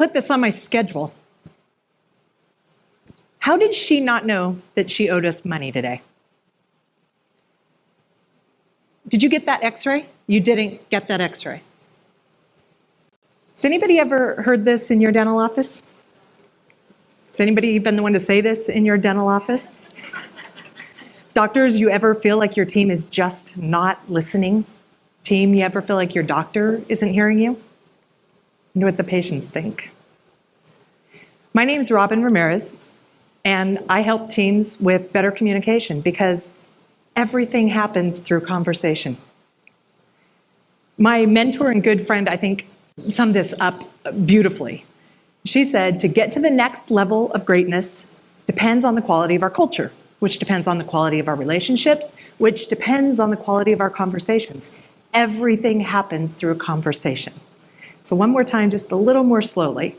put this on my schedule. How did she not know that she owed us money today? Did you get that x-ray? You didn't get that x-ray. Has anybody ever heard this in your dental office? Has anybody been the one to say this in your dental office? Doctors, you ever feel like your team is just not listening? Team, you ever feel like your doctor isn't hearing you? You know what the patients think. My name is Robyn Ramirez, and I help teams with better communication because everything happens through conversation. My mentor and good friend, I think, summed this up beautifully. She said, to get to the next level of greatness depends on the quality of our culture, which depends on the quality of our relationships, which depends on the quality of our conversations. Everything happens through a conversation. So one more time, just a little more slowly.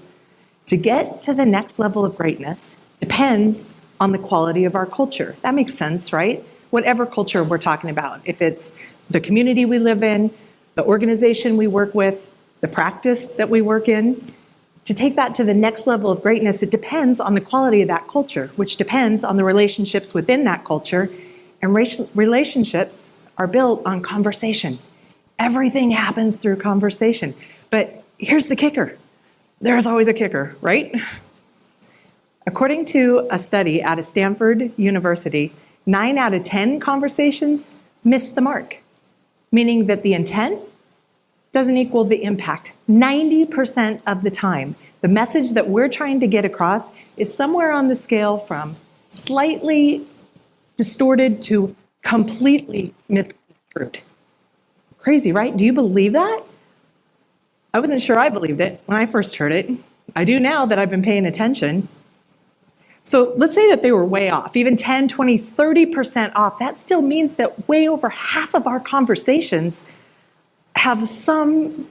To get to the next level of greatness depends on the quality of our culture. That makes sense, right? Whatever culture we're talking about, if it's the community we live in, the organization we work with, the practice that we work in, to take that to the next level of greatness, it depends on the quality of that culture, which depends on the relationships within that culture. And relationships are built on conversation. Everything happens through conversation. But here's the kicker. There's always a kicker, right? According to a study out of Stanford University, 9 out of 10 conversations miss the mark, meaning that the intent doesn't equal the impact. 90% of the time, the message that we're trying to get across is somewhere on the scale from slightly distorted to completely misconstrued. Crazy, right? Do you believe that? I wasn't sure I believed it when I first heard it. I do now that I've been paying attention. So let's say that they were way off, even 10, 20, 30% off. That still means that way over half of our conversations have some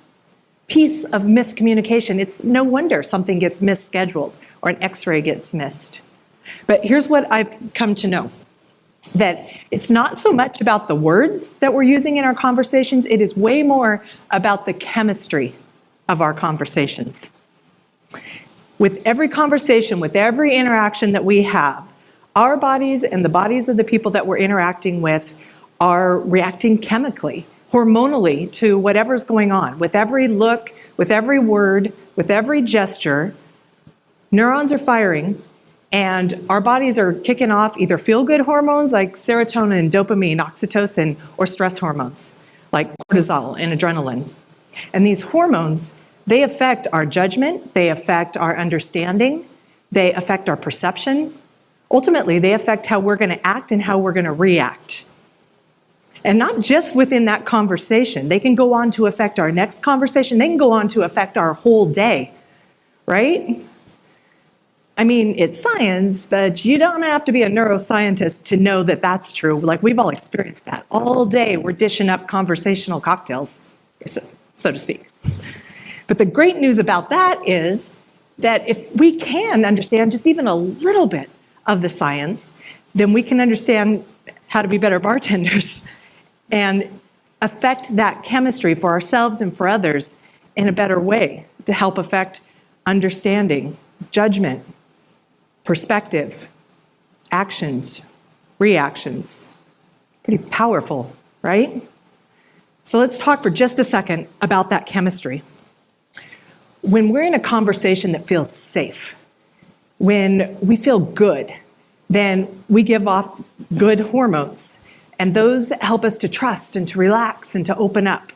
piece of miscommunication. It's no wonder something gets misscheduled or an x-ray gets missed. But here's what I've come to know, that it's not so much about the words that we're using in our conversations, it is way more about the chemistry of our conversations. With every conversation, with every interaction that we have, our bodies and the bodies of the people that we're interacting with are reacting chemically, hormonally to whatever's going on. With every look, with every word, with every gesture, neurons are firing and our bodies are kicking off either feel-good hormones like serotonin, dopamine, oxytocin, or stress hormones like cortisol and adrenaline. And these hormones, they affect our judgment, they affect our understanding, they affect our perception. Ultimately, they affect how we're going to act and how we're going to react. And not just within that conversation. They can go on to affect our next conversation. They can go on to affect our whole day, right? I mean, it's science, but you don't have to be a neuroscientist to know that that's true. Like, we've all experienced that. All day, we're dishing up conversational cocktails, so to speak. But the great news about that is that if we can understand just even a little bit of the science, then we can understand how to be better bartenders and affect that chemistry for ourselves and for others in a better way to help affect understanding, judgment, perspective, actions, reactions. Pretty powerful, right? So let's talk for just a second about that chemistry. When we're in a conversation that feels safe, when we feel good, then we give off good hormones. And those help us to trust and to relax and to open up.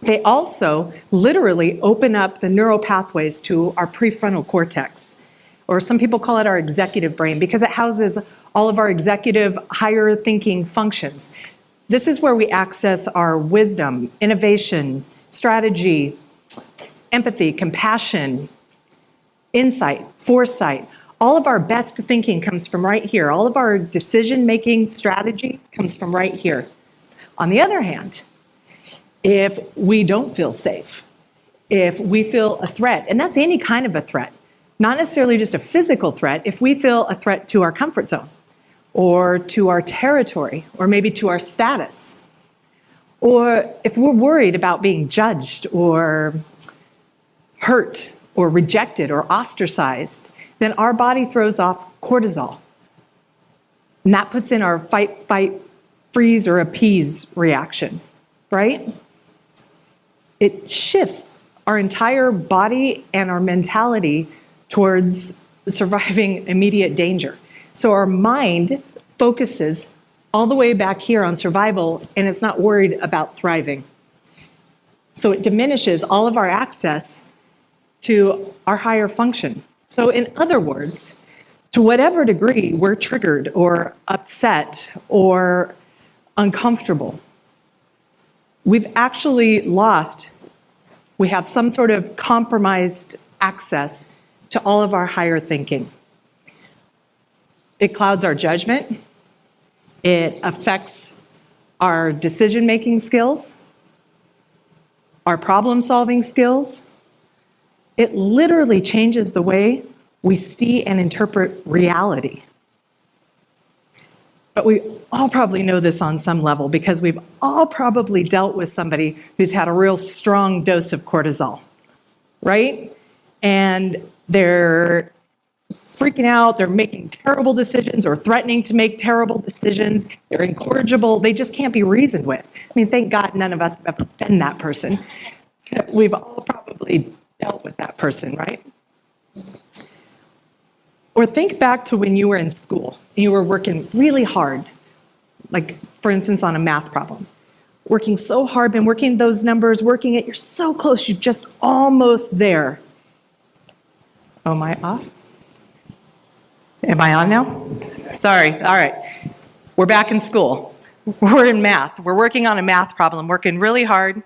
They also literally open up the neural pathways to our prefrontal cortex, or some people call it our executive brain, because it houses all of our executive higher thinking functions. This is where we access our wisdom, innovation, strategy, empathy, compassion, insight, foresight. All of our best thinking comes from right here. All of our decision-making strategy comes from right here. On the other hand, if we don't feel safe, if we feel a threat, and that's any kind of a threat, not necessarily just a physical threat, if we feel a threat to our comfort zone, or to our territory, or maybe to our status, or if we're worried about being judged or hurt or rejected or ostracized, then our body throws off cortisol. And that puts in our fight, freeze, or appease reaction, right? It shifts our entire body and our mentality towards surviving immediate danger. So our mind focuses all the way back here on survival, and it's not worried about thriving. So it diminishes all of our access to our higher function. So in other words, to whatever degree we're triggered or upset or uncomfortable, we've actually lost, we have some sort of compromised access to all of our higher thinking. It clouds our judgment. It affects our decision-making skills, our problem-solving skills. It literally changes the way we see and interpret reality. But we all probably know this on some level because we've all probably dealt with somebody who's had a real strong dose of cortisol, right? And they're freaking out, they're making terrible decisions or threatening to make terrible decisions, they're incorrigible, they just can't be reasoned with. I mean, thank God none of us have ever been that person. We've all probably dealt with that person, right? Or think back to when you were in school and you were working really hard, like for instance on a math problem. Working so hard, been working those numbers, working it, you're so close, you're just almost there. Oh, am I off? Am I on now? Sorry, all right. We're back in school. We're in math. We're working on a math problem, working really hard,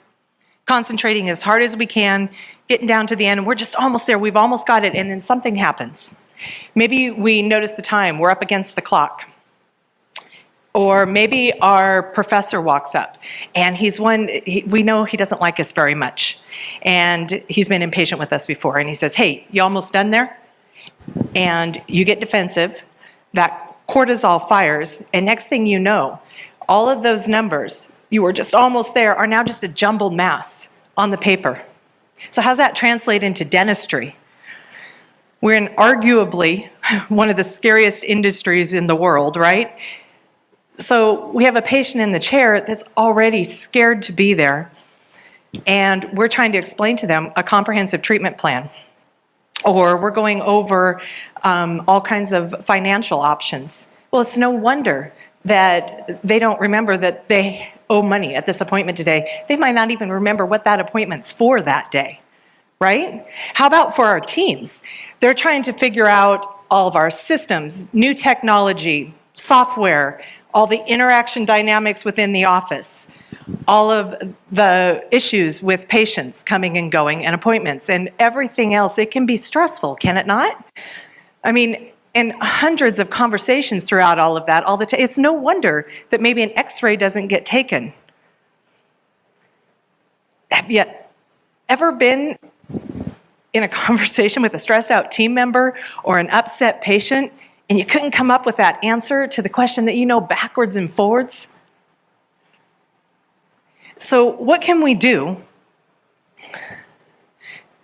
concentrating as hard as we can, getting down to the end, and we're just almost there. We've almost got it, and then something happens. Maybe we notice the time. We're up against the clock. Or maybe our professor walks up, and we know he doesn't like us very much, and he's been impatient with us before, and he says, hey, you almost done there? And you get defensive, that cortisol fires, and next thing you know, all of those numbers, you were just almost there, are now just a jumbled mass on the paper. So how's that translate into dentistry? We're in arguably one of the scariest industries in the world, right? So we have a patient in the chair that's already scared to be there, and we're trying to explain to them a comprehensive treatment plan. Or we're going over all kinds of financial options. Well, it's no wonder that they don't remember that they owe money at this appointment today. They might not even remember what that appointment's for that day, right? How about for our teams? They're trying to figure out all of our systems, new technology, software, all the interaction dynamics within the office, all of the issues with patients coming and going and appointments and everything else. It can be stressful, can it not? I mean, and hundreds of conversations throughout all of that all the time. It's no wonder that maybe an x-ray doesn't get taken. Have you ever been in a conversation with a stressed out team member or an upset patient and you couldn't come up with that answer to the question that you know backwards and forwards? So what can we do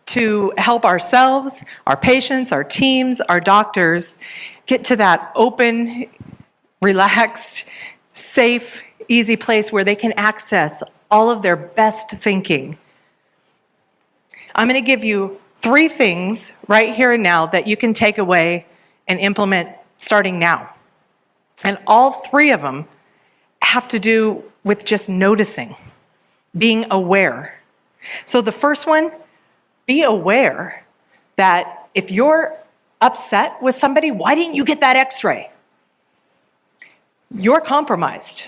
to help ourselves, our patients, our teams, our doctors get to that open, relaxed, safe, easy place where they can access all of their best thinking? I'm going to give you 3 things right here and now that you can take away and implement starting now. And all 3 of them have to do with just noticing, being aware. So the first one, be aware that if you're upset with somebody, why didn't you get that x-ray? You're compromised.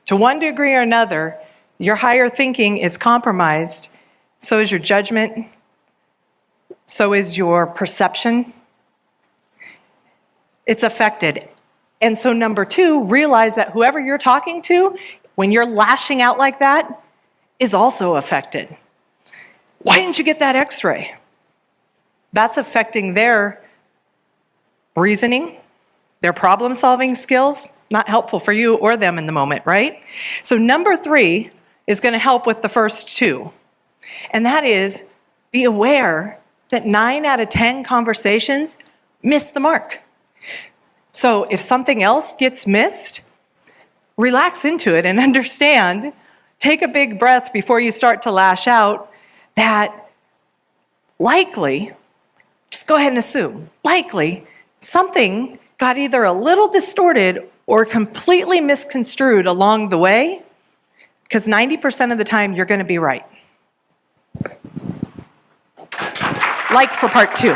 To one degree or another, your higher thinking is compromised. So is your judgment. So is your perception. It's affected. And so number 2, realize that whoever you're talking to, when you're lashing out like that, is also affected. Why didn't you get that x-ray? That's affecting their reasoning, their problem-solving skills. Not helpful for you or them in the moment, right? So number 3 is going to help with the first 2. And that is, be aware that 9 out of 10 conversations miss the mark. So if something else gets missed, relax into it and understand, take a big breath before you start to lash out, that likely, just go ahead and assume, likely something got either a little distorted or completely misconstrued along the way, because 90% of the time you're going to be right. Like for part 2.